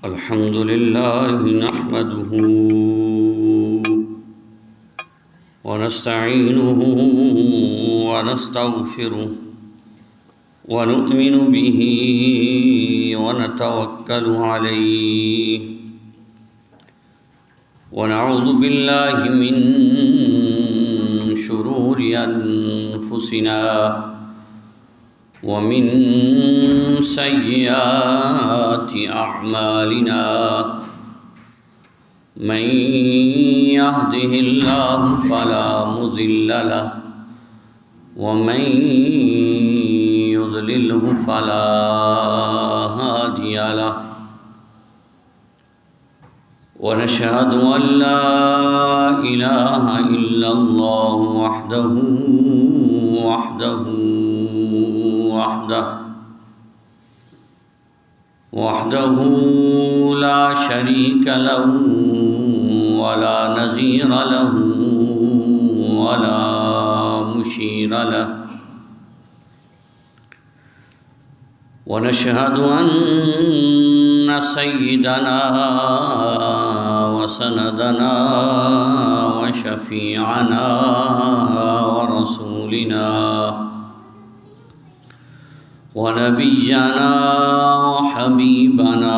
الحمد لله نحمده ونستعينه ونستغفره ونؤمن به ونتوكل عليه ونعوذ بالله من شرور أنفسنا ومن سيئات أعمالنا من يهده الله فلا مضل له ومن يضلله فلا هادي له ونشهد أن لا إله إلا الله وحده لا شريك له ولا نظير له ولا مشير له ونشهد أن سيدنا وسندنا وشفيعنا ورسولنا ونبينا وحبيبنا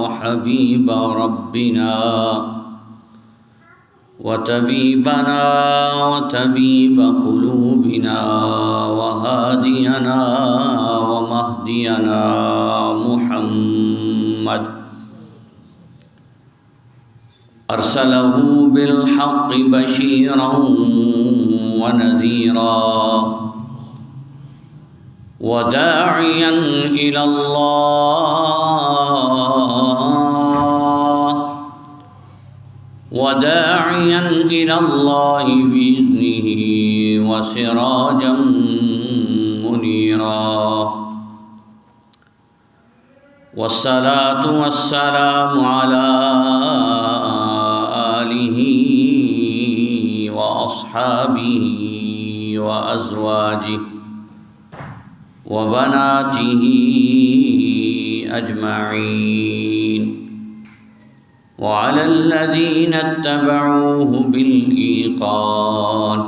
وحبيب ربنا وطبيبنا وطبيب قلوبنا وهادينا ومهدينا محمد أرسله بالحق بشيرا وداعيا إلى الله بإذنه وسراجا منيرا والصلاة والسلام على آله وأصحابه وأزواجه وبناته أجمعين وعلى الذين اتبعوه بالإيقان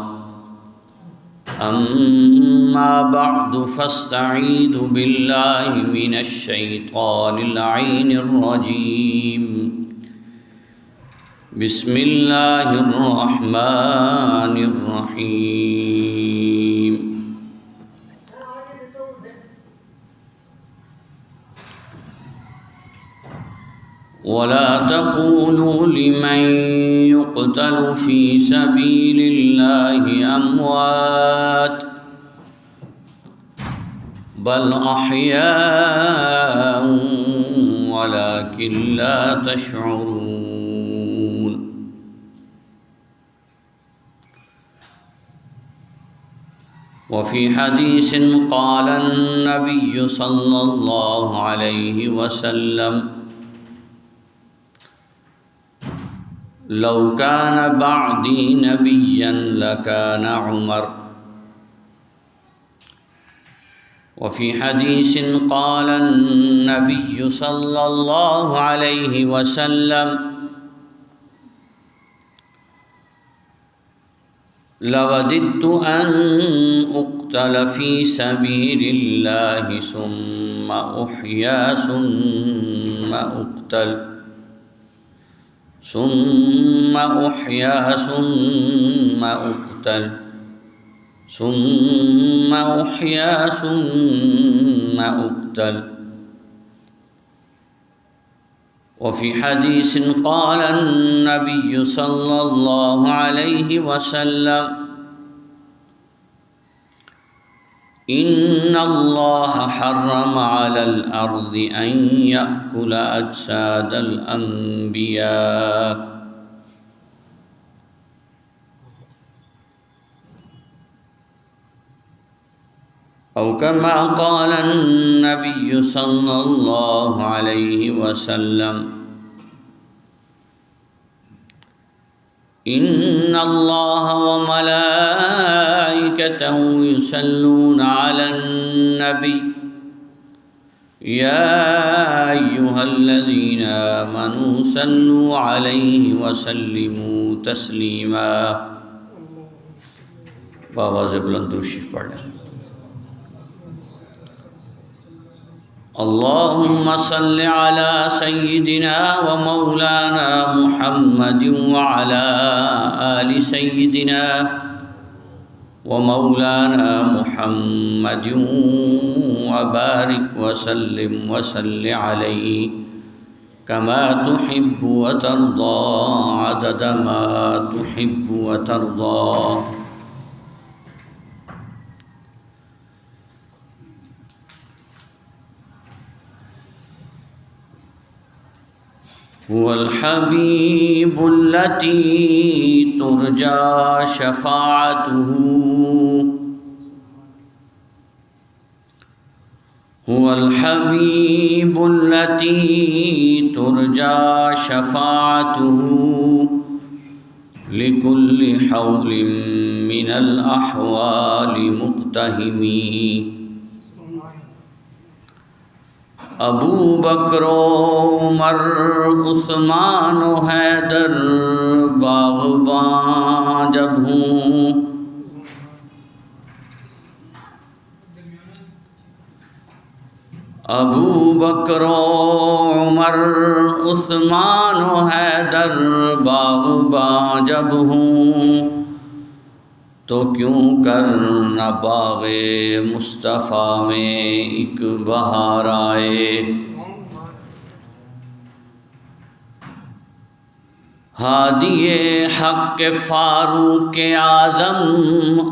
أما بعد فاستعيذوا بالله من الشيطان اللعين الرجيم بسم الله الرحمن الرحيم ولا تقولوا لمن يقتل في سبيل الله أموات بل أحياء ولكن لا تشعرون وفي حديث قال النبي صلى الله عليه وسلم لو كان بعدي نبيا لكان عمر وفي حديث قال النبي صلى الله عليه وسلم لوددت أن أقتل في سبيل الله ثم أحيا ثم أقتل ثم أحيا ثم أقتل ثم أحيا ثم أقتل وفي حديث قال النبي صلى الله عليه وسلم إن الله حرم على الأرض أن يأكل أجساد الأنبياء أو كما قال النبي صلى الله عليه وسلم إن الله وملائكته يصلون على النبي يا أيها أيها الذين آمنوا صلوا عليه وسلموا تسليما. بآواز بلند درود شریف پڑھ لیں. اللهم صل على سيدنا ومولانا محمد وعلى آل سيدنا ومولانا محمد وبارك وسلم وصل عليه كما تحب وترضى عدد ما تحب وترضى. هو الحبيب التي ترجى شفاعته هو الحبيب التي ترجى شفاعته لكل حول من الأحوال مقتهمين. ابو بکر و عمر عثمان و حیدر باغباں جب ہوں. ابو بکر و عمر عثمان و حیدر باغباں جب ہوں تو کیوں کر نہ باغ مصطفیٰ میں ایک بہار آئے. ہادی حق فاروق اعظم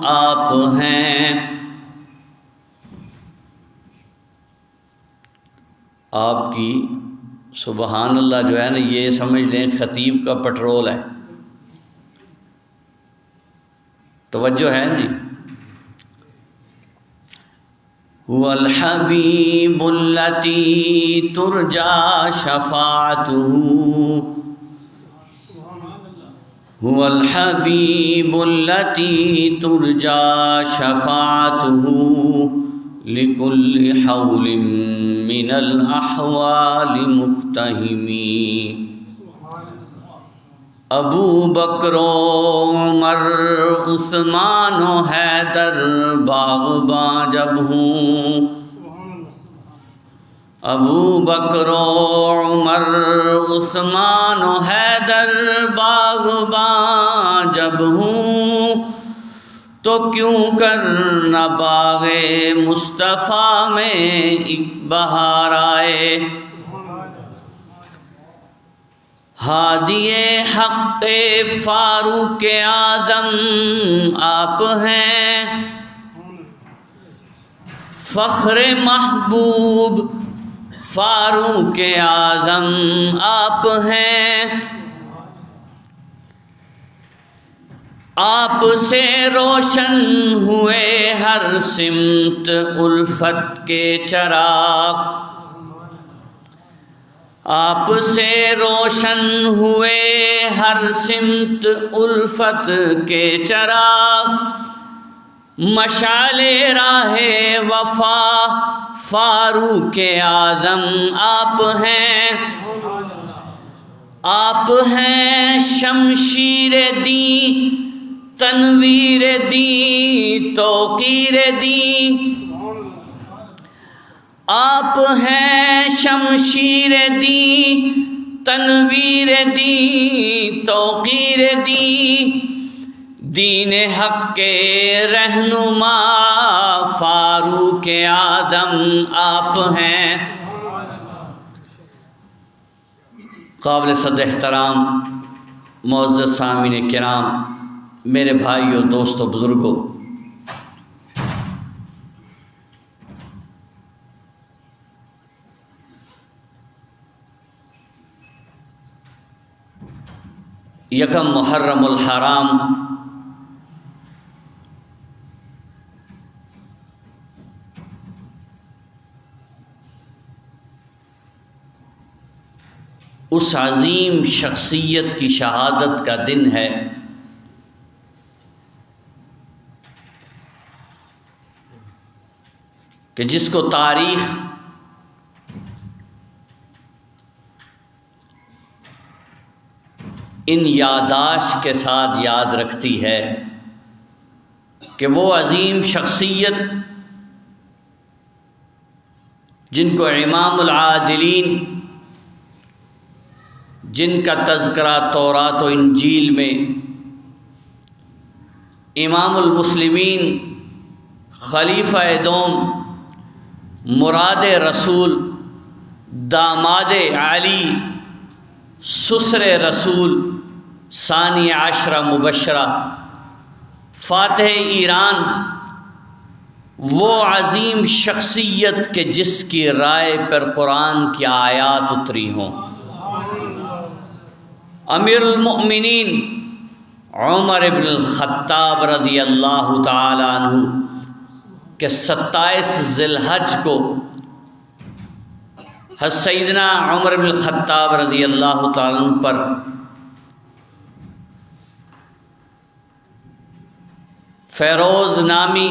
آپ ہیں. آپ کی سبحان اللہ جو ہے نا، یہ سمجھ لیں خطیب کا پٹرول ہے. توجہ ہے جی. هو الحبیب التی ترجى شفاعته هو الحبیب التی ترجى شفاعته لكل حول من الأحوال مقتهمين. ابو بکر و عمر عثمان و حیدر باغباں جب ہوں. ابو بکر و عمر عثمان و حیدر باغباں جب ہوں تو کیوں کر نہ باغ مصطفیٰ میں ایک بہار آئے. ہادی حق فاروق اعظم آپ ہیں. فخر محبوب فاروق اعظم آپ ہیں. آپ سے روشن ہوئے ہر سمت الفت کے چراغ. آپ سے روشن ہوئے ہر سمت الفت کے چراغ. مشعل راہ وفا فاروق اعظم آپ ہیں. آپ ہیں شمشیر دی تنویر دی توقیر دی. آپ ہیں شمشیر دی تنویر دی توقیر دی. دین حق کے رہنما فاروق اعظم آپ ہیں. قابل صد احترام معزز سامعین کرام، میرے بھائیوں، دوستوں، بزرگوں، یکم محرم الحرام اس عظیم شخصیت کی شہادت کا دن ہے کہ جس کو تاریخ ان یاداشت کے ساتھ یاد رکھتی ہے کہ وہ عظیم شخصیت جن کو امام العادلین، جن کا تذکرہ تورات و انجیل میں امام المسلمین، خلیفہ دوم، مراد رسول، داماد علی، سسر رسول، ثانی عشرہ مبشرہ، فاتح ایران، وہ عظیم شخصیت کہ جس کی رائے پر قرآن کی آیات اتری ہوں، امیر المؤمنین عمر بن الخطاب رضی اللہ تعالی عنہ کہ 27 ذی الحج کو حضرت سیدنا عمر بن الخطاب رضی اللہ تعالی عنہ پر فیروز نامی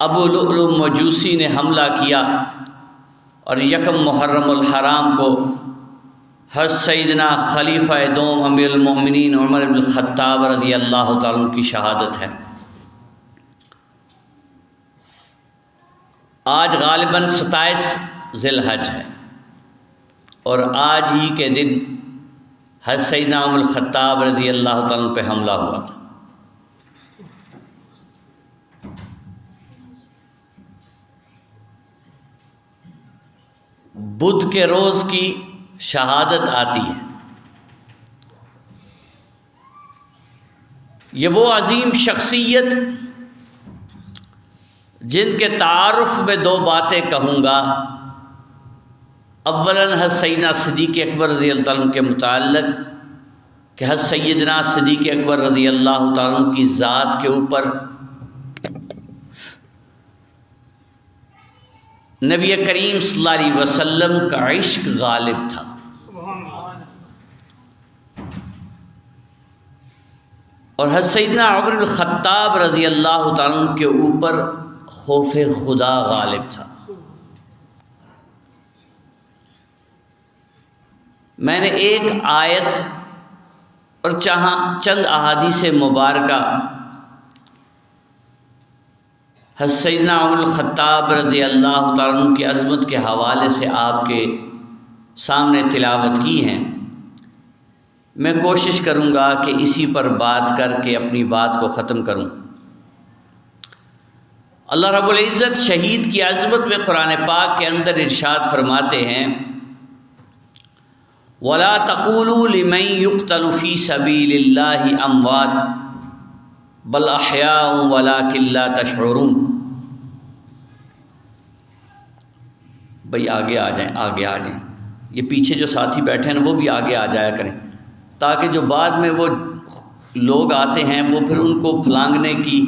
ابو لؤلؤ مجوسی نے حملہ کیا، اور یکم محرم الحرام کو حضرت سیدنا خلیفہ دوم امیر المؤمنین عمر بن الخطاب رضی اللہ تعالیٰ عنہ کی شہادت ہے۔ آج غالباً 27 ذی الحج ہے، اور آج ہی کے دن حضرت سیدنا عمر الخطاب رضی اللہ تعالیٰ عنہ پہ حملہ ہوا تھا۔ بدھ کے روز کی شہادت آتی ہے۔ یہ وہ عظیم شخصیت جن کے تعارف میں 2 باتیں کہوں گا۔ اولاً حضرت سیدنا صدیق اکبر رضی اللہ عنہ کے متعلق کہ حضرت سیدنا صدیق اکبر رضی اللہ تعالیٰ عنہ کی ذات کے اوپر نبی کریم صلی اللہ علیہ وسلم کا عشق غالب تھا، اور حضرت سیدنا عمر بن الخطاب رضی اللہ تعالیٰ عنہ کے اوپر خوف خدا غالب تھا۔ میں نے ایک آیت اور چند احادیث مبارکہ حضرت سیدنا عمر الخطاب رضی اللہ تعالیٰ عنہ کی عظمت کے حوالے سے آپ کے سامنے تلاوت کی ہیں۔ میں کوشش کروں گا کہ اسی پر بات کر کے اپنی بات کو ختم کروں۔ اللہ رب العزت شہید کی عظمت میں قرآن پاک کے اندر ارشاد فرماتے ہیں وَلَا تَقُولُوا لِمَن يُقْتَلُ فِي سَبِيلِ اللَّهِ أَمْوَاتٌ بَلْ أَحْيَاءٌ وَلَٰكِن لَّا تَشْعُرُونَ۔ بھئی آگے آ جائیں، آگے آ جائیں، یہ پیچھے جو ساتھی بیٹھے ہیں وہ بھی آگے آ جایا کریں، تاکہ جو بعد میں وہ لوگ آتے ہیں وہ پھر ان کو پھلانگنے کی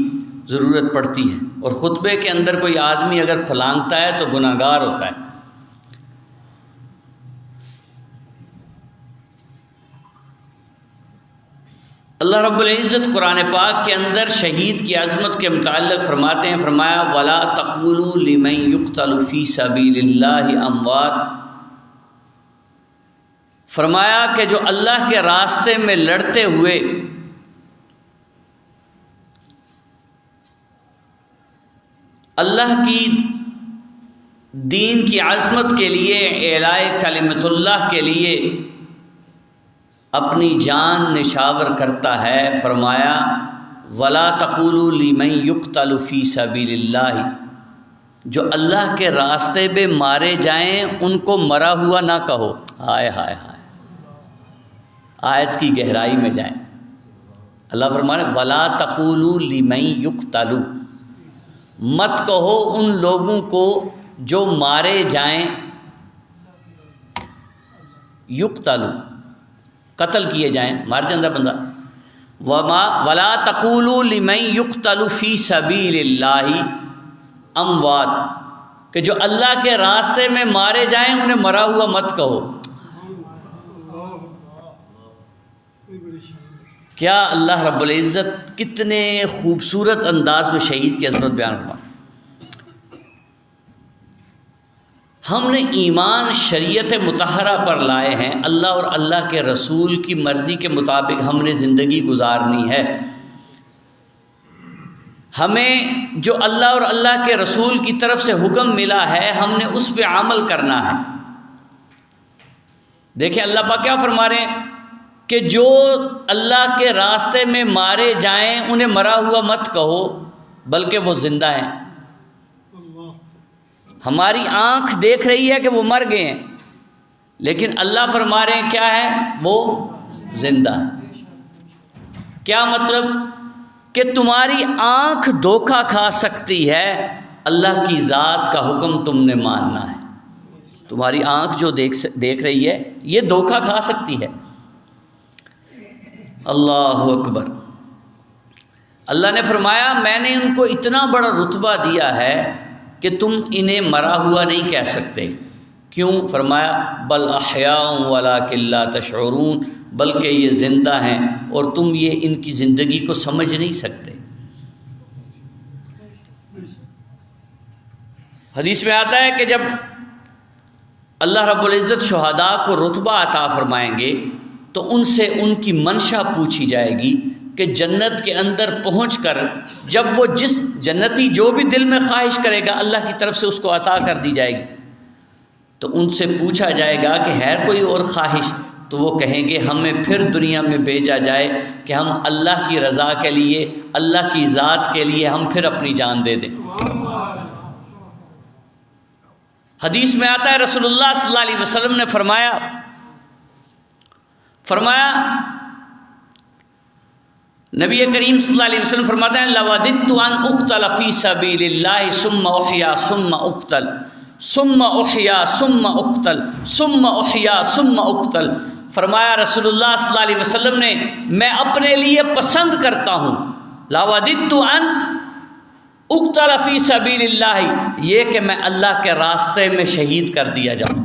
ضرورت پڑتی ہے، اور خطبے کے اندر کوئی آدمی اگر پھلانگتا ہے تو گناہ گار ہوتا ہے۔ اللہ رب العزت قرآن پاک کے اندر شہید کی عظمت کے متعلق فرماتے ہیں، فرمایا وَلَا تَقُولُوا لِمَن يُقْتَلُ فِي سَبِيلِ اللَّهِ أَمْوَاتٌ، فرمایا کہ جو اللہ کے راستے میں لڑتے ہوئے اللہ کی دین کی عظمت کے لیے، اعلاء کلمت اللہ کے لیے اپنی جان نشاور کرتا ہے، فرمایا وَلَا تَقُولُوا لِمَن يُقْتَلُ فِي سَبِيلِ اللَّهِ، جو اللہ کے راستے پہ مارے جائیں ان کو مرا ہوا نہ کہو۔ ہائے ہائے ہائے، آیت کی گہرائی میں جائیں۔ اللہ فرمانے وَلَا تَقُولُوا لِمَن يُقْتَلُ، مت کہو ان لوگوں کو جو مارے جائیں، یقتل قتل کیے جائیں، مار جاندہ بندہ، وَلَا تَقُولُوا لِمَن يُقْتَلُ فِي سَبِيلِ اللَّهِ أَمْوَاتٌ، کہ جو اللہ کے راستے میں مارے جائیں انہیں مرا ہوا مت کہو۔ کیا اللہ رب العزت کتنے خوبصورت انداز میں شہید کی عظمت بیان فرما۔ ہم نے ایمان شریعت مطہرہ پر لائے ہیں، اللہ اور اللہ کے رسول کی مرضی کے مطابق ہم نے زندگی گزارنی ہے۔ ہمیں جو اللہ اور اللہ کے رسول کی طرف سے حکم ملا ہے ہم نے اس پہ عمل کرنا ہے۔ دیکھیں اللہ پاک کیا فرما رہے ہیں کہ جو اللہ کے راستے میں مارے جائیں انہیں مرا ہوا مت کہو بلکہ وہ زندہ ہیں۔ ہماری آنکھ دیکھ رہی ہے کہ وہ مر گئے ہیں، لیکن اللہ فرما رہے ہیں کیا ہے؟ وہ زندہ۔ کیا مطلب؟ کہ تمہاری آنکھ دھوکہ کھا سکتی ہے، اللہ کی ذات کا حکم تم نے ماننا ہے۔ تمہاری آنکھ جو دیکھ رہی ہے یہ دھوکہ کھا سکتی ہے۔ اللہ اکبر۔ اللہ نے فرمایا میں نے ان کو اتنا بڑا رتبہ دیا ہے کہ تم انہیں مرا ہوا نہیں کہہ سکتے۔ کیوں؟ فرمایا بل احیاء ولکن لا تشعرون، بلکہ یہ زندہ ہیں اور تم یہ ان کی زندگی کو سمجھ نہیں سکتے۔ حدیث میں آتا ہے کہ جب اللہ رب العزت شہداء کو رتبہ عطا فرمائیں گے تو ان سے ان کی منشا پوچھی جائے گی کہ جنت کے اندر پہنچ کر جب وہ جس جنتی جو بھی دل میں خواہش کرے گا اللہ کی طرف سے اس کو عطا کر دی جائے گی، تو ان سے پوچھا جائے گا کہ ہے کوئی اور خواہش؟ تو وہ کہیں گے ہمیں پھر دنیا میں بھیجا جائے کہ ہم اللہ کی رضا کے لیے، اللہ کی ذات کے لیے ہم پھر اپنی جان دے دیں۔ حدیث میں آتا ہے رسول اللہ صلی اللہ علیہ وسلم نے فرمایا نبی کریم صلی اللہ علیہ وسلم فرماتے ہیں لوددت ان اقتل فی سبیل اللہ ثم احیا ثم اقتل ثم احیا ثم اقتل ثم احیا ثم اقتل۔ فرمایا رسول اللہ صلی اللہ علیہ وسلم نے میں اپنے لیے پسند کرتا ہوں لوددت ان اقتل فی سبیل اللہ، یہ کہ میں اللہ کے راستے میں شہید کر دیا جاؤں۔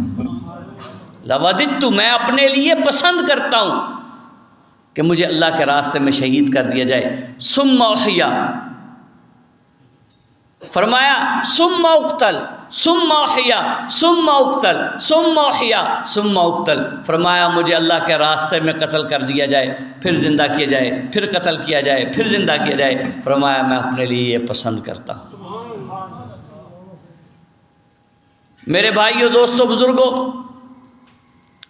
لوددت میں اپنے لیے پسند کرتا ہوں کہ مجھے اللہ کے راستے میں شہید کر دیا جائے۔ ثم احیا، فرمایا ثم اقتل ثم احیا ثم اقتل ثم احیا ثم اقتل، فرمایا مجھے اللہ کے راستے میں قتل کر دیا جائے، پھر زندہ کیا جائے، پھر قتل کیا جائے، پھر زندہ کیا جائے۔ فرمایا میں اپنے لیے یہ پسند کرتا ہوں۔ میرے بھائیو، دوستو، بزرگوں،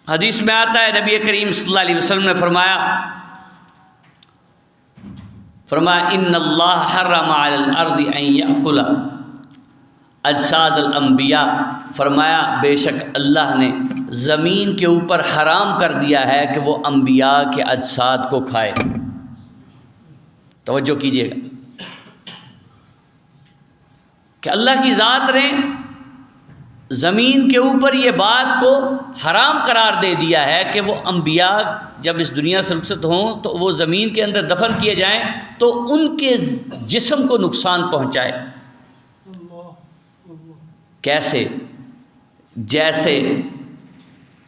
حدیث میں آتا ہے نبی کریم صلی اللہ علیہ وسلم نے فرمایا ان اللہ حرم علی الارض ان یأکل اجساد الانبیاء، فرمایا بے شک اللہ نے زمین کے اوپر حرام کر دیا ہے کہ وہ انبیاء کے اجساد کو کھائے۔ توجہ کیجیے گا کہ اللہ کی ذات نے زمین کے اوپر یہ بات کو حرام قرار دے دیا ہے کہ وہ انبیاء جب اس دنیا سے رخصت ہوں تو وہ زمین کے اندر دفن کیے جائیں تو ان کے جسم کو نقصان پہنچائے۔ کیسے؟ جیسے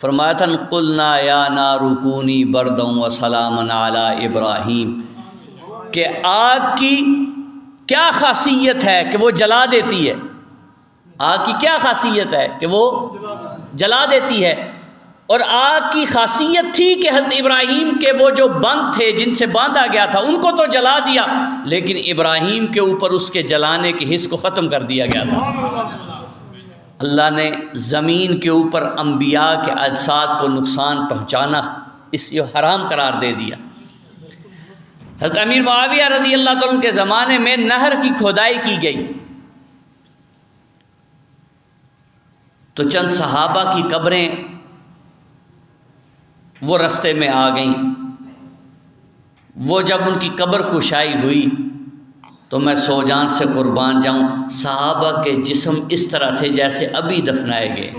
فرمایا تھا قلنا یا نار کونی بردا وسلاما علی ابراہیم، کہ آگ کی کیا خاصیت ہے کہ وہ جلا دیتی ہے؟ آگ کی کیا خاصیت ہے کہ وہ جلا دیتی ہے؟ اور آگ کی خاصیت تھی کہ حضرت ابراہیم کے وہ جو بند تھے جن سے باندھا گیا تھا ان کو تو جلا دیا، لیکن ابراہیم کے اوپر اس کے جلانے کے حص کو ختم کر دیا گیا تھا۔ اللہ نے زمین کے اوپر انبیاء کے اجساد کو نقصان پہنچانا اس یہ حرام قرار دے دیا۔ حضرت امیر معاویہ رضی اللہ تعالیٰ عنہ کے زمانے میں نہر کی کھودائی کی گئی تو چند صحابہ کی قبریں وہ رستے میں آ گئیں۔ وہ جب ان کی قبر کشائی ہوئی تو میں سو جان سے قربان جاؤں، صحابہ کے جسم اس طرح تھے جیسے ابھی دفنائے گئے۔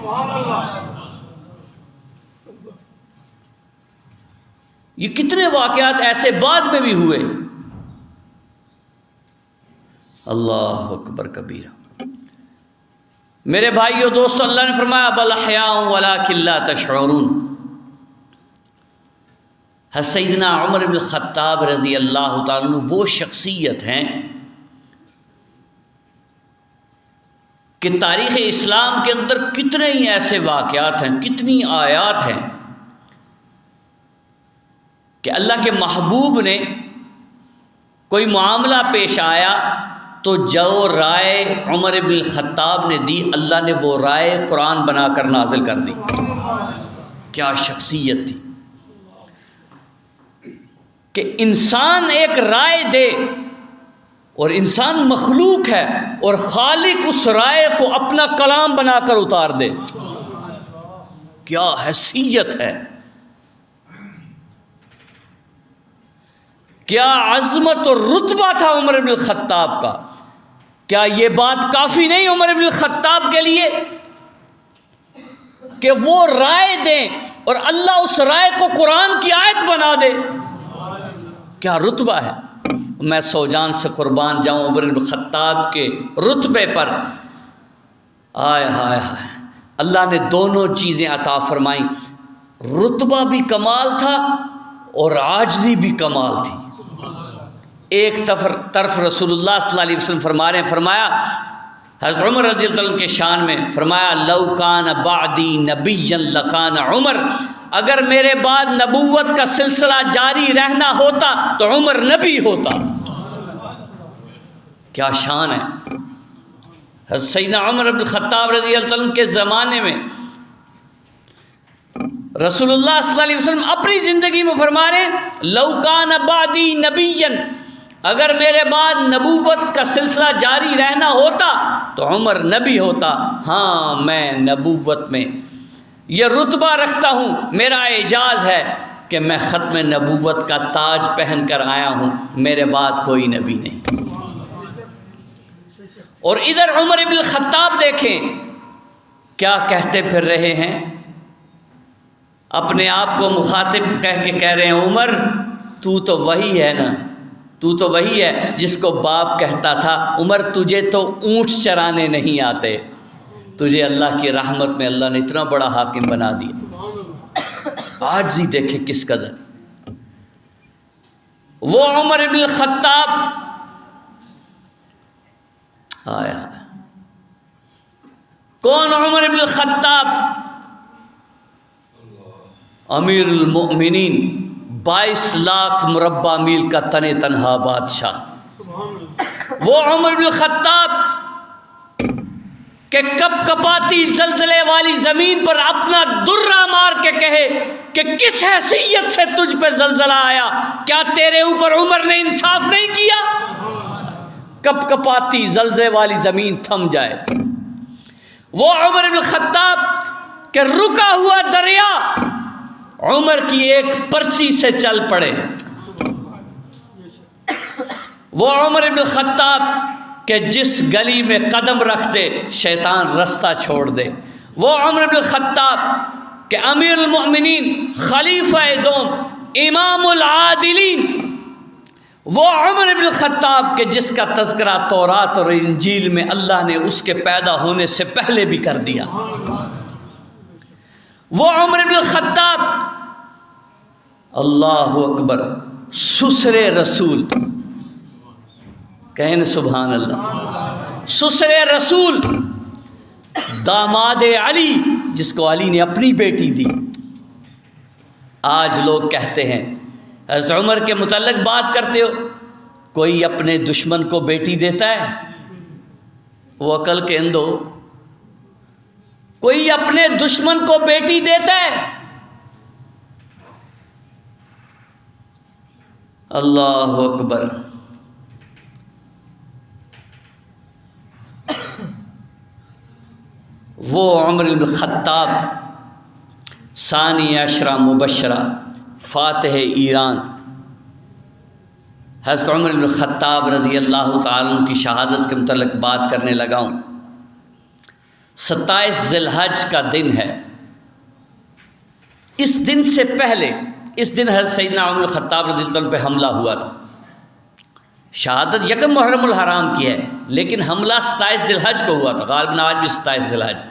یہ کتنے واقعات ایسے بعد میں بھی ہوئے۔ اللہ اکبر کبیرہ۔ میرے بھائیو، دوستو، اللہ نے فرمایا بل احیاء ولکن لا تشعرون۔ سیدنا عمر بن الخطاب رضی اللہ تعالیٰ عنہ وہ شخصیت ہیں کہ تاریخ اسلام کے اندر کتنے ہی ایسے واقعات ہیں، کتنی آیات ہیں کہ اللہ کے محبوب نے کوئی معاملہ پیش آیا تو جو رائے عمر بن الخطاب نے دی، اللہ نے وہ رائے قرآن بنا کر نازل کر دی۔ کیا شخصیت تھی کہ انسان ایک رائے دے، اور انسان مخلوق ہے اور خالق اس رائے کو اپنا کلام بنا کر اتار دے۔ کیا حیثیت ہے، کیا عظمت اور رتبہ تھا عمر بن الخطاب کا۔ کیا یہ بات کافی نہیں عمر بن الخطاب کے لیے کہ وہ رائے دیں اور اللہ اس رائے کو قرآن کی آیت بنا دے؟ کیا رتبہ ہے۔ میں سو جان سے قربان جاؤں عمر بن الخطاب کے رتبے پر۔ آئے ہائے ہائے، اللہ نے دونوں چیزیں عطا فرمائیں، رتبہ بھی کمال تھا اور عاجزی بھی کمال تھی۔ ایک طرف رسول اللہ صلی اللہ علیہ وسلم فرما رہے ہیں، فرمایا حضرت عمر رضی اللہ عنہ کے شان میں، فرمایا لو کان بعدی نبیا لکان عمر، اگر میرے بعد نبوت کا سلسلہ جاری رہنا ہوتا تو عمر نبی ہوتا۔ کیا شان ہے۔ حضرت سیدنا عمر بن الخطاب رضی اللہ عنہ کے زمانے میں رسول اللہ صلی اللہ علیہ وسلم اپنی زندگی میں فرما رہے ہیں لو کان بعدی نبیا، اگر میرے بعد نبوت کا سلسلہ جاری رہنا ہوتا تو عمر نبی ہوتا۔ ہاں میں نبوت میں یہ رتبہ رکھتا ہوں، میرا اعجاز ہے کہ میں ختم نبوت کا تاج پہن کر آیا ہوں، میرے بعد کوئی نبی نہیں۔ اور ادھر عمر بن الخطاب دیکھیں کیا کہتے پھر رہے ہیں، اپنے آپ کو مخاطب کہہ رہے ہیں عمر تو تو وہی ہے نا، تو تو وہی ہے جس کو باپ کہتا تھا عمر تجھے تو اونٹ چرانے نہیں آتے، تجھے اللہ کی رحمت میں اللہ نے اتنا بڑا حاکم بنا دیا۔ عاجزی دیکھیں کس قدر۔ وہ عمر بن الخطاب آیا، کون عمر بن الخطاب؟ امیر المؤمنین، 22 لاکھ مربع میل کا تن تنہا بادشاہ۔ وہ عمر بن الخطاب کہ کپ کپاتی زلزلے والی زمین پر اپنا درہ مار کے کہے کہ کس حیثیت سے تجھ پہ زلزلہ آیا، کیا تیرے اوپر عمر نے انصاف نہیں کیا؟ کپ کپاتی زلزلے والی زمین تھم جائے۔ وہ عمر بن الخطاب کہ رکا ہوا دریا عمر کی ایک پرچی سے چل پڑے۔ وہ عمر بن الخطاب کہ جس گلی میں قدم رکھ دے شیطان رستہ چھوڑ دے۔ وہ عمر بن الخطاب کہ امیر المؤمنین، خلیفہ دوم، امام العادلین۔ وہ عمر بن الخطاب کہ جس کا تذکرہ تورات اور انجیل میں اللہ نے اس کے پیدا ہونے سے پہلے بھی کر دیا۔ وہ عمر بن الخطاب اللہ اکبر، سسر رسول، کہیں سبحان اللہ، سسر رسول، داماد علی، جس کو علی نے اپنی بیٹی دی۔ آج لوگ کہتے ہیں حضرت عمر کے متعلق بات کرتے ہو، کوئی اپنے دشمن کو بیٹی دیتا ہے؟ وہ عقل کے اندھو، کوئی اپنے دشمن کو بیٹی دیتا ہے؟ اللہ اکبر۔ وہ عمر بن الخطاب ثانی عشرہ مبشرہ، فاتح ایران، حضرت عمر بن الخطاب رضی اللہ تعالیٰ عنہ کی شہادت کے متعلق بات کرنے لگا ہوں۔ 27 ذی الحج کا دن ہے۔ اس دن سے پہلے، اس دن حضرت سیدنا عمر بن الخطاب رضی اللہ عنہ پہ حملہ ہوا تھا۔ شہادت یکم محرم الحرام کی ہے، لیکن حملہ 27 ذی الحج کو ہوا تھا، غالباً آج بھی 27 ذی الحج۔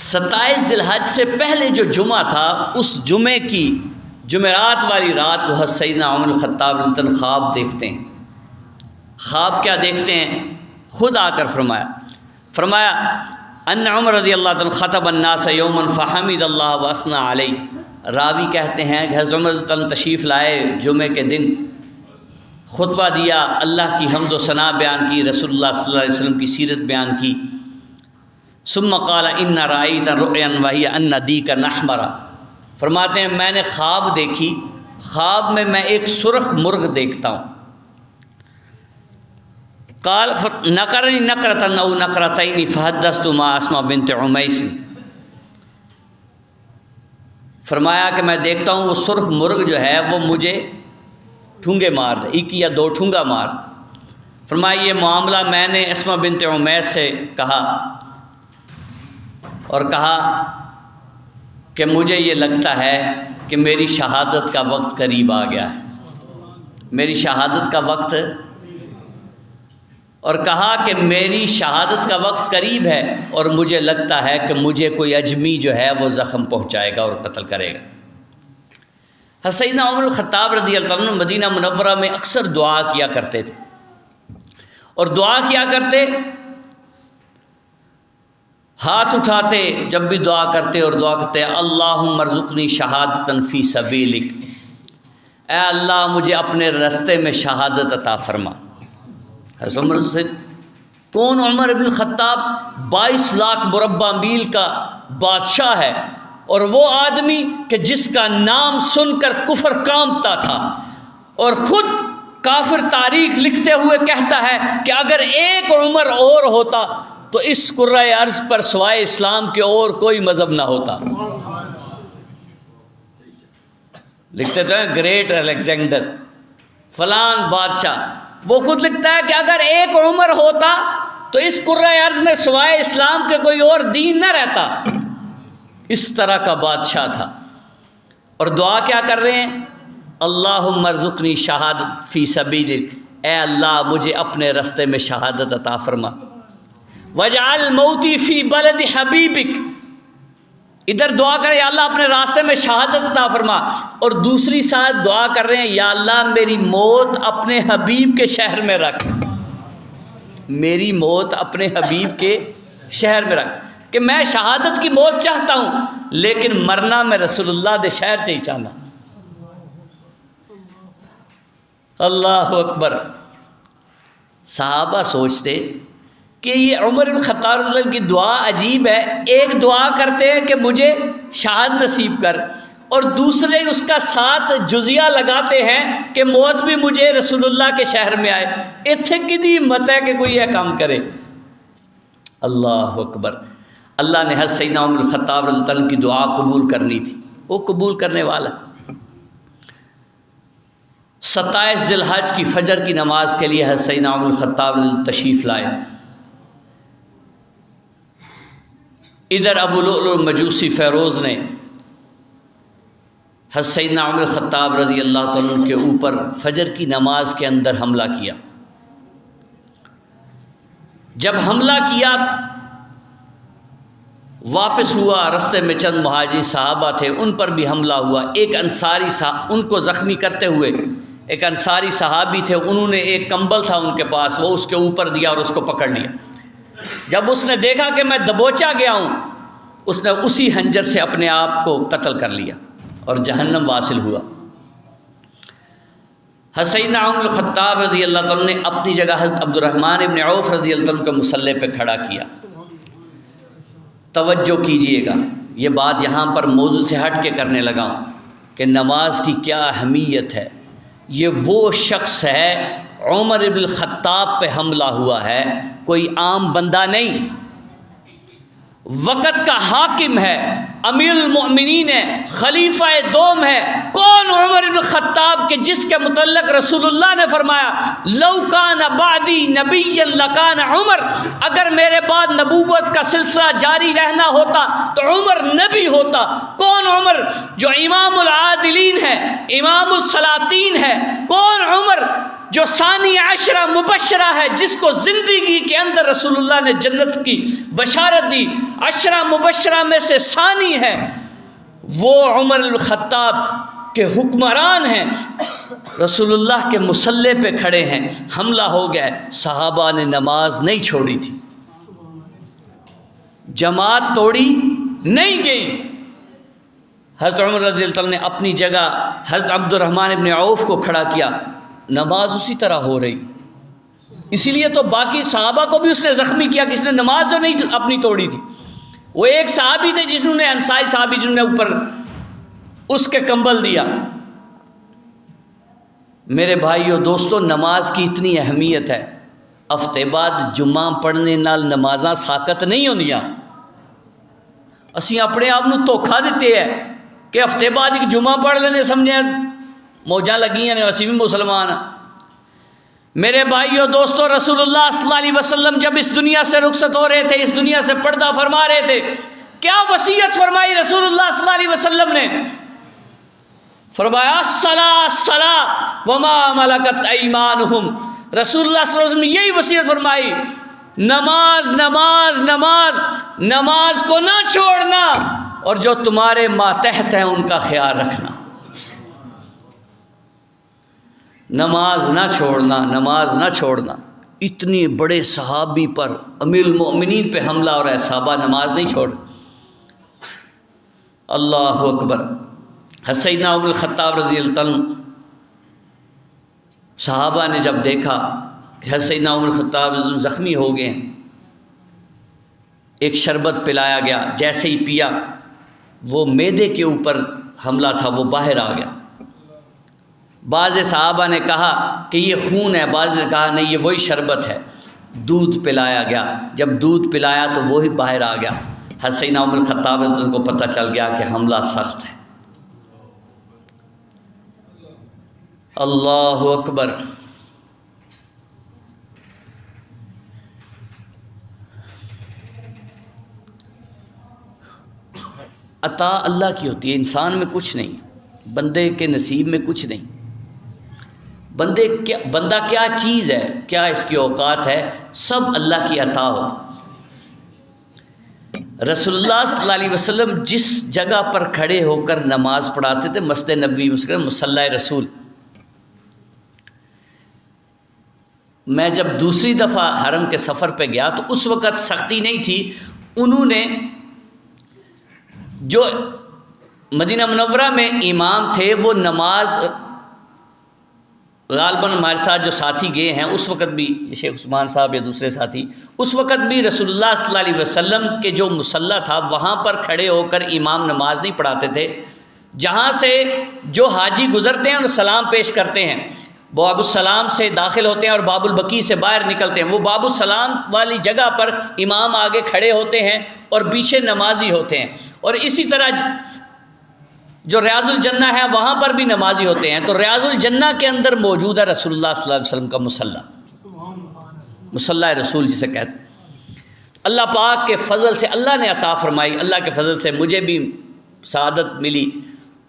27 ذی الحج سے پہلے جو جمعہ تھا، اس جمعے کی جمعرات والی رات وہ حضرت سیدنا عمر بن الخطاب رضی اللہ عنہ خواب دیکھتے ہیں خواب کیا دیکھتے ہیں؟ خود آ کر فرمایا ان عمر رضی اللہ عنہ خطب الناس یوما فحمد اللہ واثنى علیہ۔ راوی کہتے ہیں کہ حضرت عمر رضی اللہ عنہ تشریف لائے جمعے کے دن، خطبہ دیا، اللہ کی حمد و ثنا بیان کی، رسول اللہ صلی اللہ علیہ وسلم کی سیرت بیان کی۔ ثم قال ان رأیت رؤیا وہی ان دیک نحمرا، فرماتے ہیں میں نے خواب دیکھی، خواب میں ایک سرخ مرغ دیکھتا ہوں۔ قال نقرنی نقرۃ او نقرتین فحدثت ما اسماء بنت عمیس، فرمایا کہ میں دیکھتا ہوں وہ سرخ مرغ جو ہے وہ مجھے ٹھونگے مار دے، ایک یا دو ٹھونگا مار۔ فرمایا یہ معاملہ میں نے اسماء بنت عمیس سے کہا اور کہا کہ مجھے یہ لگتا ہے کہ میری شہادت کا وقت قریب آ گیا ہے، میری شہادت کا وقت، اور کہا کہ میری شہادت کا وقت قریب ہے اور مجھے لگتا ہے کہ مجھے کوئی اجمی جو ہے وہ زخم پہنچائے گا اور قتل کرے گا۔ سیدنا عمر الخطاب رضی اللہ عنہ مدینہ منورہ میں اکثر دعا کیا کرتے تھے، اور دعا کیا کرتے، ہاتھ اٹھاتے جب بھی دعا کرتے اور دعا کرتے اللہم ارزقنی شہادۃ فی سبیلک، اے اللہ مجھے اپنے راستے میں شہادت عطا فرما۔ حضرت عمر سے کون؟ عمر بن الخطاب 22 لاکھ مربع میل کا بادشاہ ہے، اور وہ آدمی کہ جس کا نام سن کر کفر کانپتا تھا، اور خود کافر تاریخ لکھتے ہوئے کہتا ہے کہ اگر ایک عمر اور ہوتا تو اس کرۂ ارض پر سوائے اسلام کے اور کوئی مذہب نہ ہوتا۔ لکھتے تو ہیں گریٹ الیگزینڈر فلان بادشاہ، وہ خود لکھتا ہے کہ اگر ایک عمر ہوتا تو اس کرۂ ارض میں سوائے اسلام کے کوئی اور دین نہ رہتا۔ اس طرح کا بادشاہ تھا، اور دعا کیا کر رہے ہیں؟ اللہم ارزقنی شہادت فی سبیلک، اے اللہ مجھے اپنے راستے میں شہادت عطا فرما۔ وجعل موتی فی بلد حبیبک، ادھر دعا کریں یا اللہ اپنے راستے میں شہادت عطا فرما، اور دوسری ساتھ دعا کر رہے ہیں یا اللہ میری موت اپنے حبیب کے شہر میں رکھ، میری موت اپنے حبیب کے شہر میں رکھ، کہ میں شہادت کی موت چاہتا ہوں لیکن مرنا میں رسول اللہ دے شہر سے ہی چاہنا۔ اللہ اکبر۔ صحابہ سوچتے کہ یہ عمر بن خطاب رضی اللہ عنہ کی دعا عجیب ہے، ایک دعا کرتے ہیں کہ مجھے شہادت نصیب کر، اور دوسرے اس کا ساتھ جزیہ لگاتے ہیں کہ موت بھی مجھے رسول اللہ کے شہر میں آئے۔ اتنے کی ہمت ہے کہ کوئی یہ کام کرے؟ اللہ اکبر۔ اللہ نے حضرت سیدنا عمر بن خطاب رضی اللہ عنہ کی دعا قبول کرنی تھی، وہ قبول کرنے والا۔ 27 ذی الحج کی فجر کی نماز کے لیے حضرت سیدنا عمر بن خطاب رضی اللہ عنہ تشریف لائے۔ ادھر ابو لؤلؤ مجوسی فیروز نے حضرت سیدنا عمر خطاب رضی اللہ عنہ کے اوپر فجر کی نماز کے اندر حملہ کیا۔ جب حملہ کیا واپس ہوا، رستے میں چند مہاجر صحابہ تھے، ان پر بھی حملہ ہوا۔ ایک انصاری ان کو زخمی کرتے ہوئے ایک انصاری صحابی تھے، انہوں نے ایک کمبل تھا ان کے پاس، وہ اس کے اوپر دیا اور اس کو پکڑ لیا۔ جب اس نے دیکھا کہ میں دبوچا گیا ہوں، اس نے اسی خنجر سے اپنے آپ کو قتل کر لیا اور جہنم واصل ہوا۔ حضرت سیدنا عمر بن الخطاب رضی اللہ عنہ نے اپنی جگہ حضرت عبد الرحمن ابن عوف رضی اللہ عنہ کو مصلی پہ کھڑا کیا۔ توجہ کیجئے گا، یہ بات یہاں پر موضوع سے ہٹ کے کرنے لگا ہوں کہ نماز کی کیا اہمیت ہے۔ یہ وہ شخص ہے، عمر بن الخطاب پہ حملہ ہوا ہے، کوئی عام بندہ نہیں، وقت کا حاکم ہے، امیر المؤمنین ہے، خلیفہ دوم ہے۔ کون؟ عمر بن الخطاب کے جس کے متعلق رسول اللہ نے فرمایا لو کان بعدی نبی لکان عمر، اگر میرے بعد نبوت کا سلسلہ جاری رہنا ہوتا تو عمر نبی ہوتا۔ کون عمر؟ جو امام العادلین ہے، امام السلاطین ہے۔ کون عمر؟ جو ثانی عشرہ مبشرہ ہے، جس کو زندگی کے اندر رسول اللہ نے جنت کی بشارت دی، عشرہ مبشرہ میں سے ثانی ہے۔ وہ عمر الخطاب کے حکمران ہیں۔ رسول اللہ کے مصلی پہ کھڑے ہیں، حملہ ہو گیا ہے، صحابہ نے نماز نہیں چھوڑی تھی، جماعت توڑی نہیں گئی۔ حضرت عمر رضی اللہ عنہ نے اپنی جگہ حضرت عبد الرحمن ابن عوف کو کھڑا کیا، نماز اسی طرح ہو رہی۔ اسی لیے تو باقی صحابہ کو بھی اس نے زخمی کیا کہ اس نے نماز جو نہیں اپنی توڑی تھی۔ وہ ایک صحابی تھے جنہوں نے، انصاری صحابی جنہوں نے اوپر اس کے کمبل دیا۔ میرے بھائیو دوستو، نماز کی اتنی اہمیت ہے، ہفتے بعد جمعہ پڑھنے نال نمازاں ساقت نہیں ہوندیاں۔ اسی اپنے آپ نو دھوکھا دیتے ہیں کہ ہفتے بعد ایک جمعہ پڑھ لینے سمجھے موجاں لگیاں نے، اسی بھی مسلمان ہیں۔ میرے بھائیو دوستو، رسول اللہ صلی اللہ علیہ وسلم جب اس دنیا سے رخصت ہو رہے تھے، اس دنیا سے پردہ فرما رہے تھے، کیا وصیت فرمائی رسول اللہ صلی اللہ علیہ وسلم نے؟ فرمایا الصلاۃ الصلاۃ وما ملکت ایمانہم۔ رسول اللہ صلی اللہ علیہ وسلم نے یہی وصیت فرمائی، نماز نماز نماز، نماز کو نہ چھوڑنا، اور جو تمہارے ماتحت ہیں ان کا خیال رکھنا۔ نماز نہ چھوڑنا، نماز نہ چھوڑنا۔ اتنے بڑے صحابی پر امیر المؤمنین پہ حملہ ہو رہا ہے، صحابہ نماز نہیں چھوڑ۔ اللہ اکبر۔ سیدنا عمر الخطاب رضی اللہ عنہ، صحابہ نے جب دیکھا کہ سیدنا عمر الخطاب زخمی ہو گئے ہیں، ایک شربت پلایا گیا، جیسے ہی پیا وہ معدے کے اوپر حملہ تھا، وہ باہر آ گیا۔ بعض صحابہ نے کہا کہ یہ خون ہے، بعض نے کہا نہیں یہ وہی شربت ہے۔ دودھ پلایا گیا، جب دودھ پلایا تو وہی باہر آ گیا۔ حضرت سیدنا عمر الخطاب کو پتہ چل گیا کہ حملہ سخت ہے۔ اللہ اکبر۔ عطا اللہ کی ہوتی ہے، انسان میں کچھ نہیں، بندے کے نصیب میں کچھ نہیں۔ بندہ کیا چیز ہے، کیا اس کی اوقات ہے، سب اللہ کی عطا ہوتی۔ رسول اللہ صلی اللہ علیہ وسلم جس جگہ پر کھڑے ہو کر نماز پڑھاتے تھے، مسجد نبوی مصلی رسول، میں جب دوسری دفعہ حرم کے سفر پہ گیا تو اس وقت سختی نہیں تھی۔ انہوں نے جو مدینہ منورہ میں امام تھے وہ نماز غالباً ہمارے ساتھ جو ساتھی گئے ہیں اس وقت بھی، شیخ عثمان صاحب یا دوسرے ساتھی، اس وقت بھی رسول اللہ صلی اللہ علیہ وسلم کے جو مصلی تھا وہاں پر کھڑے ہو کر امام نماز نہیں پڑھاتے تھے۔ جہاں سے جو حاجی گزرتے ہیں انہیں سلام پیش کرتے ہیں، باب السلام سے داخل ہوتے ہیں اور باب البقیع سے باہر نکلتے ہیں، وہ باب السلام والی جگہ پر امام آگے کھڑے ہوتے ہیں اور پیچھے نمازی ہوتے ہیں۔ اور اسی طرح جو ریاض الجنہ ہے وہاں پر بھی نمازی ہوتے ہیں۔ تو ریاض الجنہ کے اندر موجود ہے رسول اللہ صلی اللہ علیہ وسلم کا مصلی، مصلی رسول جسے کہتے ہیں۔ اللہ پاک کے فضل سے اللہ نے عطا فرمائی، اللہ کے فضل سے مجھے بھی سعادت ملی،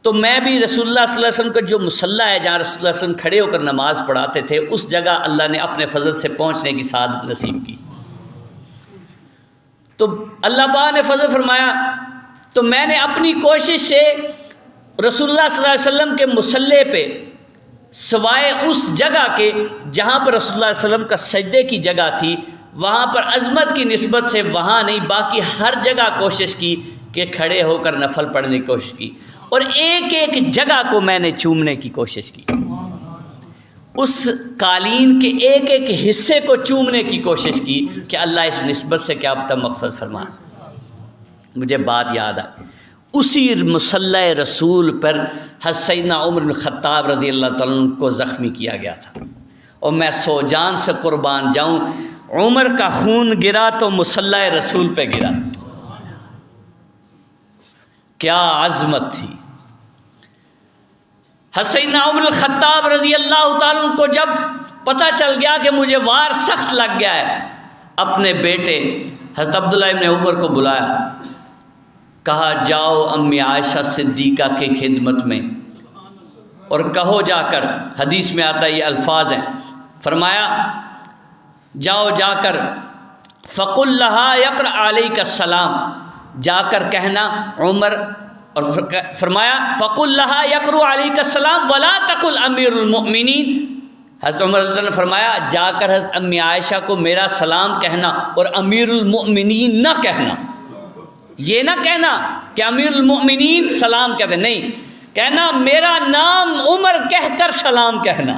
تو میں بھی رسول اللہ صلی اللہ علیہ وسلم کا جو مصلی ہے جہاں رسول اللہ صلی اللہ علیہ وسلم کھڑے ہو کر نماز پڑھاتے تھے، اس جگہ اللہ نے اپنے فضل سے پہنچنے کی سعادت نصیب کی۔ تو اللہ پاک نے فضل فرمایا، تو میں نے اپنی کوشش سے رسول اللہ صلی اللہ علیہ وسلم کے مصلی پہ سوائے اس جگہ کے جہاں پر رسول اللہ علیہ وسلم کا سجدے کی جگہ تھی، وہاں پر عظمت کی نسبت سے وہاں نہیں، باقی ہر جگہ کوشش کی کہ کھڑے ہو کر نفل پڑھنے کی کوشش کی، اور ایک ایک جگہ کو میں نے چومنے کی کوشش کی، اس قالین کے ایک ایک حصے کو چومنے کی کوشش کی کہ اللہ اس نسبت سے کیا پتہ مغفرت فرما۔ مجھے بات یاد آئی، اسی مصلی رسول پر حضرت سیدنا عمر بن خطاب رضی اللہ تعالیٰ عنہ کو زخمی کیا گیا تھا، اور میں سو جان سے قربان جاؤں، عمر کا خون گرا تو مصلی رسول پہ گرا۔ کیا عظمت تھی۔ حضرت سیدنا عمر الخطاب رضی اللہ تعالیٰ عنہ کو جب پتہ چل گیا کہ مجھے وار سخت لگ گیا ہے، اپنے بیٹے حضرت عبداللہ ابن عمر کو بلایا، کہا جاؤ امی عائشہ صدیقہ کی خدمت میں اور کہو جا کر، حدیث میں آتا ہے یہ الفاظ ہیں، فرمایا جاؤ جا کر فقل لہا یقرأ علیک السلام، جا کر کہنا عمر اور فرمایا فَقُلْ لَهَا يَقْرُ عَلَيْكَ السَّلَامُ وَلَا تَقُلْ أَمِيرُ الْمُؤْمِنِينَ۔ حضرت عمر رضی اللہ عنہ نے فرمایا جا کر حضرت امی عائشہ کو میرا سلام کہنا اور امیر المؤمنین نہ کہنا، یہ نہ کہنا کہ امیر المؤمنین سلام کہتے، نہیں، کہنا میرا نام عمر کہہ کر سلام کہنا۔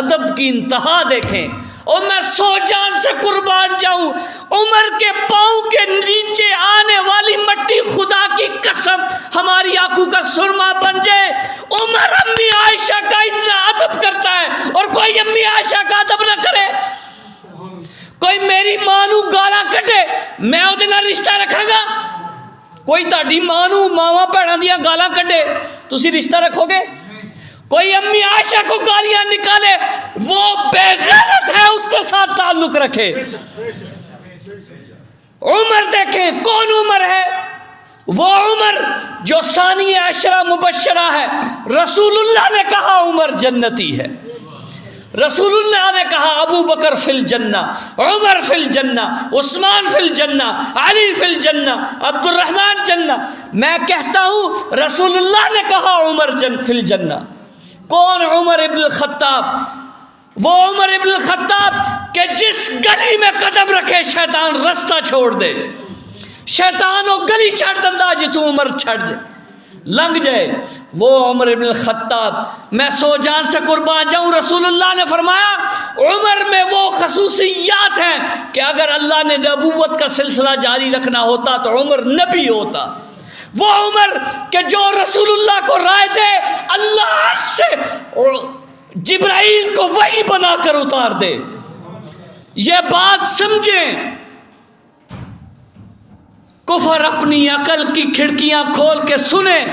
ادب کی انتہا دیکھیں، اور میں سو جان سے قربان جاؤں عمر کے پاؤں کے نیچے آنے والی مٹی خدا کی قسم ہماری آنکھوں کا سرما بن جائے۔ عمر امی عائشہ کا اتنا ادب کرتا ہے اور کوئی امی عائشہ کا ادب نہ کرے۔ کوئی میری ماں نو گالاں کٹے میں وہ رشتہ رکھاں گا؟ کوئی تہاڈی ماں نو ماواں بھੈਣਾਂ دیاں گالاں کٹے تسی رشتہ رکھو گے؟ کوئی امی عائشہ کو گالیاں نکالے وہ بے غیرت ہے، اس کے ساتھ تعلق رکھے۔ عمر دیکھیں کون عمر ہے؟ وہ عمر جو ثانی عشرہ مبشرہ ہے۔ رسول اللہ نے کہا عمر جنتی ہے، رسول اللہ نے کہا ابو بکر فی الجنہ، عمر فی الجنہ، عثمان فی الجنہ، علی فی الجنہ، عبد الرحمن جنہ۔ میں کہتا ہوں رسول اللہ نے کہا عمر فی الجنہ۔ کون عمر ابن الخطاب؟ وہ عمر ابن الخطاب کہ جس گلی میں قدم رکھے شیطان رستہ چھوڑ دے، شیطان وہ گلی چھڑ دندا جتوں عمر چھڑ دے لنگ جائے، وہ عمر ابن الخطاب۔ میں سو جان سے قربان جاؤں، رسول اللہ نے فرمایا عمر میں وہ خصوصیات ہیں کہ اگر اللہ نے نبوت کا سلسلہ جاری رکھنا ہوتا تو عمر نبی ہوتا۔ وہ عمر کہ جو رسول اللہ کو رائے دے اللہ عرش سے جبرائیل کو وحی بنا کر اتار دے۔ یہ بات سمجھیں، کفر اپنی عقل کی کھڑکیاں کھول کے سنیں۔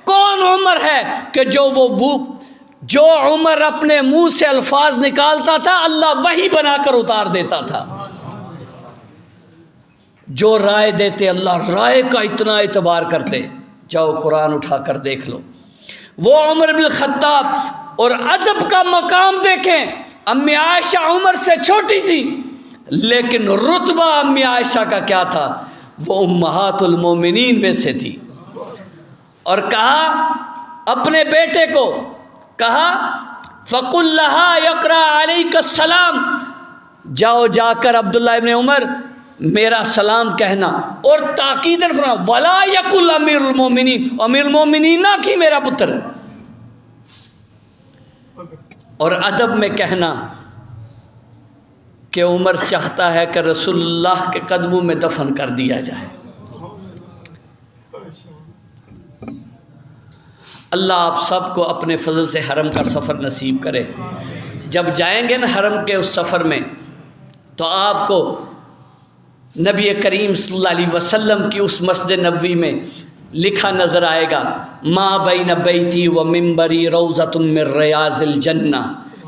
کون عمر ہے کہ جو عمر اپنے منہ سے الفاظ نکالتا تھا اللہ وحی بنا کر اتار دیتا تھا۔ جو رائے دیتے اللہ رائے کا اتنا اعتبار کرتے، جاؤ قرآن اٹھا کر دیکھ لو۔ وہ عمر بن الخطاب، اور ادب کا مقام دیکھیں، امی عائشہ عمر سے چھوٹی تھی لیکن رتبہ امی عائشہ کا کیا تھا؟ وہ امہات المومنین میں سے تھی۔ اور کہا اپنے بیٹے کو کہا فَقُلْ لَهَا يَقْرَأُ عَلَيْكَ السَّلَامُ، جاؤ جا کر عبداللہ ابن عمر میرا سلام کہنا، اور تاکیداً فرمایا وَلَا يَقُلْ امیر المومنین، امیر المومنین نہ کہ میرا پتر ہے۔ اور ادب میں کہنا کہ عمر چاہتا ہے کہ رسول اللہ کے قدموں میں دفن کر دیا جائے۔ اللہ آپ سب کو اپنے فضل سے حرم کا سفر نصیب کرے۔ جب جائیں گے نا حرم کے اس سفر میں تو آپ کو نبی کریم صلی اللہ علیہ وسلم کی اس مسجد نبوی میں لکھا نظر آئے گا ما بین بیتی و ممبری روضۃ من ریاض الجنہ۔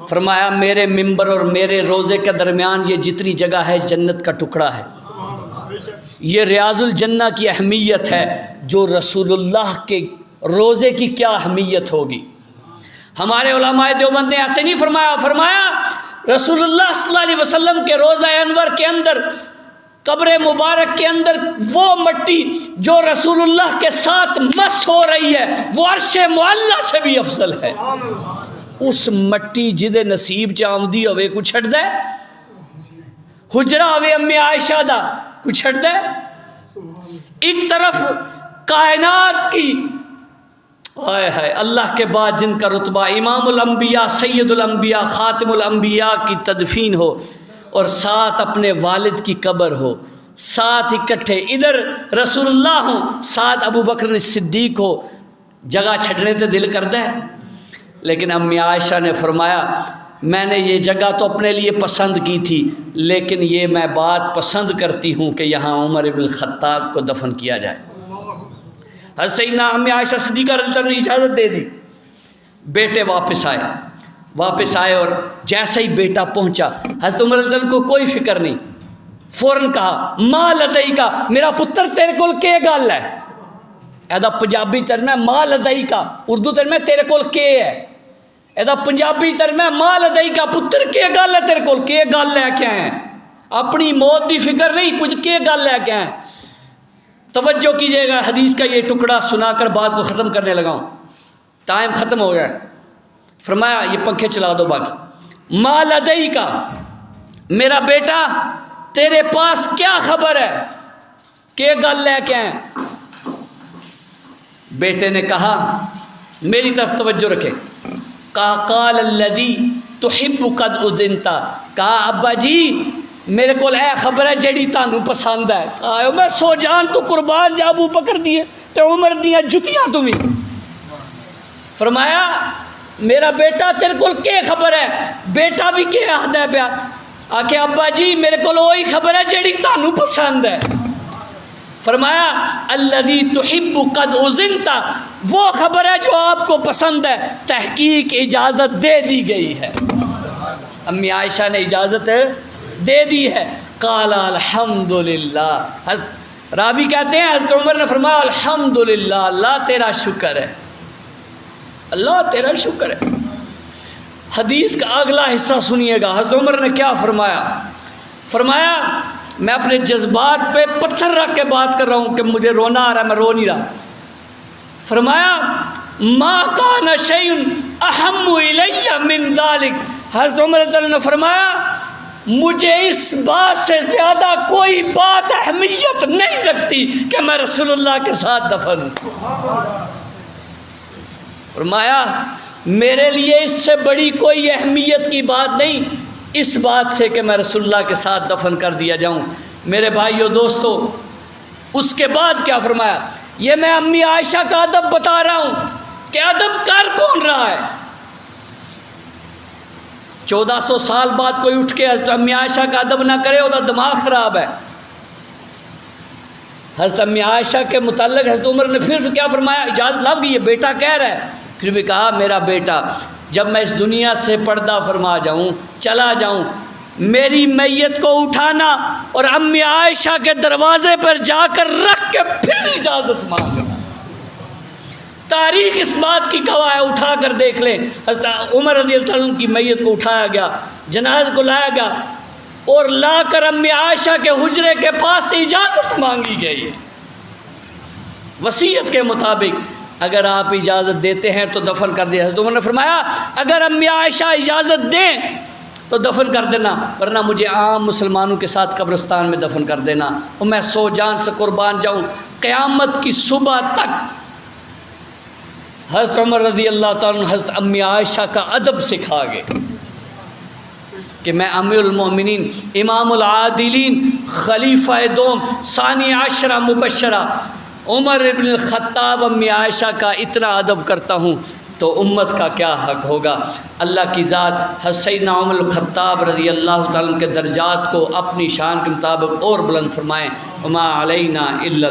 فرمایا میرے ممبر اور میرے روضے کے درمیان یہ جتنی جگہ ہے جنت کا ٹکڑا ہے۔ یہ ریاض الجنہ کی اہمیت ہے، جو رسول اللہ کے روضے کی کیا اہمیت ہوگی۔ ہمارے علماء دیوبند نے ایسے نہیں فرمایا، فرمایا رسول اللہ صلی اللہ علیہ وسلم کے روضہ انور کے اندر، قبر مبارک کے اندر وہ مٹی جو رسول اللہ کے ساتھ مس ہو رہی ہے وہ عرش معلیٰ سے بھی افضل ہے۔ اس مٹی جدے نصیب چاہمدی ہوئے کو چھڑ دے، حجرہ ہوئے امی عائشہ دا کو چھڑ دے۔ ایک طرف کائنات کی ہائے اللہ کے بعد جن کا رتبہ امام الانبیاء سید الانبیاء خاتم الانبیاء کی تدفین ہو، اور ساتھ اپنے والد کی قبر ہو، ساتھ اکٹھے ادھر رسول اللہ ہوں، ساتھ ابو بکر صدیق ہو، جگہ چھڑنے تے دل کرتا ہے۔ لیکن امی عائشہ نے فرمایا میں نے یہ جگہ تو اپنے لیے پسند کی تھی، لیکن یہ میں بات پسند کرتی ہوں کہ یہاں عمر بن الخطاب کو دفن کیا جائے۔ حضرت سیدنا امی عائشہ صدیقہ رضی اللہ عنہ نے اجازت دے دی۔ بیٹے واپس آئے اور جیسے ہی بیٹا پہنچا حضرت عمر رضی اللہ عنہ کو کوئی فکر نہیں، فوراً کہا ماں لدئی کا، میرا پتر تیرے کول کے گل ہے۔ ایدا پنجابی ترجمہ ماں لدئی کا، اردو ترجمہ تیرے کول کے ہے۔ ایدا پنجابی ترجمہ ماں لدئی کا، پتر کے گل ہے تیرے کول، کے گل لے کے آئے، اپنی موت دی فکر نہیں، کچھ کے گل لے کے آئے۔ توجہ کیجیے گا، حدیث کا یہ ٹکڑا سنا کر بات کو ختم کرنے لگا ہوں، ٹائم ختم ہو گیا۔ فرمایا یہ پنکھے چلا دو باقی۔ ما لدئی کا، میرا بیٹا تیرے پاس کیا خبر ہے، کہ گل لے کے آئیں؟ بیٹے نے کہا، میری طرف توجہ رکھے، قال الذی تحب قد اذنت، کہا ابا جی میرے کو اے خبر ہے جیڑی تانوں پسند ہے۔ آئے میں سو جان تو قربان جا ابو بکر دیے تے عمر دیاں جتیاں تو بھی۔ فرمایا میرا بیٹا تیرے کو کیا خبر ہے؟ بیٹا بھی کیا آخدا ہے پیا، آکھے ابا جی میرے کو وہی خبر ہے جیڑی تانوں پسند ہے۔ فرمایا الذی تحب قد اذنت، وہ خبر ہے جو آپ کو پسند ہے، تحقیق اجازت دے دی گئی ہے۔ امی عائشہ نے اجازت دے دی ہے۔ قال الحمدللہ، راوی کہتے ہیں حضرت عمر نے فرمایا الحمدللہ، اللہ تیرا شکر ہے، اللہ تیرا شکر ہے۔ حدیث کا اگلا حصہ سنیے گا، حضرت عمر نے کیا فرمایا؟ فرمایا میں اپنے جذبات پہ پتھر رکھ کے بات کر رہا ہوں کہ مجھے رونا آ رہا ہے، میں رو نہیں رہا۔ فرمایا ما کان شیء اہم الی من ذلک، حضرت عمر رضی اللہ عنہ نے فرمایا مجھے اس بات سے زیادہ کوئی بات اہمیت نہیں رکھتی کہ میں رسول اللہ کے ساتھ دفن ہوں۔ فرمایا میرے لیے اس سے بڑی کوئی اہمیت کی بات نہیں اس بات سے کہ میں رسول اللہ کے ساتھ دفن کر دیا جاؤں۔ میرے بھائیو دوستو، اس کے بعد کیا فرمایا؟ یہ میں امی عائشہ کا ادب بتا رہا ہوں کہ ادب کر کون رہا ہے؟ 1400 سال بعد کوئی اٹھ کے حضرت امی عائشہ کا ادب نہ کرے، وہ دماغ خراب ہے۔ حضرت امی عائشہ کے متعلق حضرت عمر نے پھر کیا فرمایا؟ اجازت لا بھی، یہ بیٹا کہہ رہا ہے، پھر بھی کہا میرا بیٹا جب میں اس دنیا سے پردہ فرما جاؤں، چلا جاؤں، میری میت کو اٹھانا اور امی عائشہ کے دروازے پر جا کر رکھ کے پھر اجازت مانگنا۔ تاریخ اس بات کی گواہ ہے، اٹھا کر دیکھ لیں، حضرت عمر رضی اللہ عنہ کی میت کو اٹھایا گیا، جنازے کو لایا گیا اور لا کر امی عائشہ کے حجرے کے پاس سے اجازت مانگی گئی ہے۔ وصیت کے مطابق اگر آپ اجازت دیتے ہیں تو دفن کر دیں۔ حضرت عمر نے فرمایا اگر امی عائشہ اجازت دیں تو دفن کر دینا، ورنہ مجھے عام مسلمانوں کے ساتھ قبرستان میں دفن کر دینا، اور میں سو جان سے قربان جاؤں قیامت کی صبح تک۔ حضرت عمر رضی اللہ تعالیٰ عنہ حضرت امی عائشہ کا ادب سکھا گئے کہ میں امیر المومنین، امام العادلین، خلیفہ دوم، ثانی عشرہ مبشرہ عمر ابن الخطاب امی عائشہ کا اتنا ادب کرتا ہوں تو امت کا کیا حق ہوگا۔ اللہ کی ذات سیدنا عمر الخطاب رضی اللہ تعالیٰ عنہ کے درجات کو اپنی شان کے مطابق اور بلند فرمائیں۔ وما علینا الا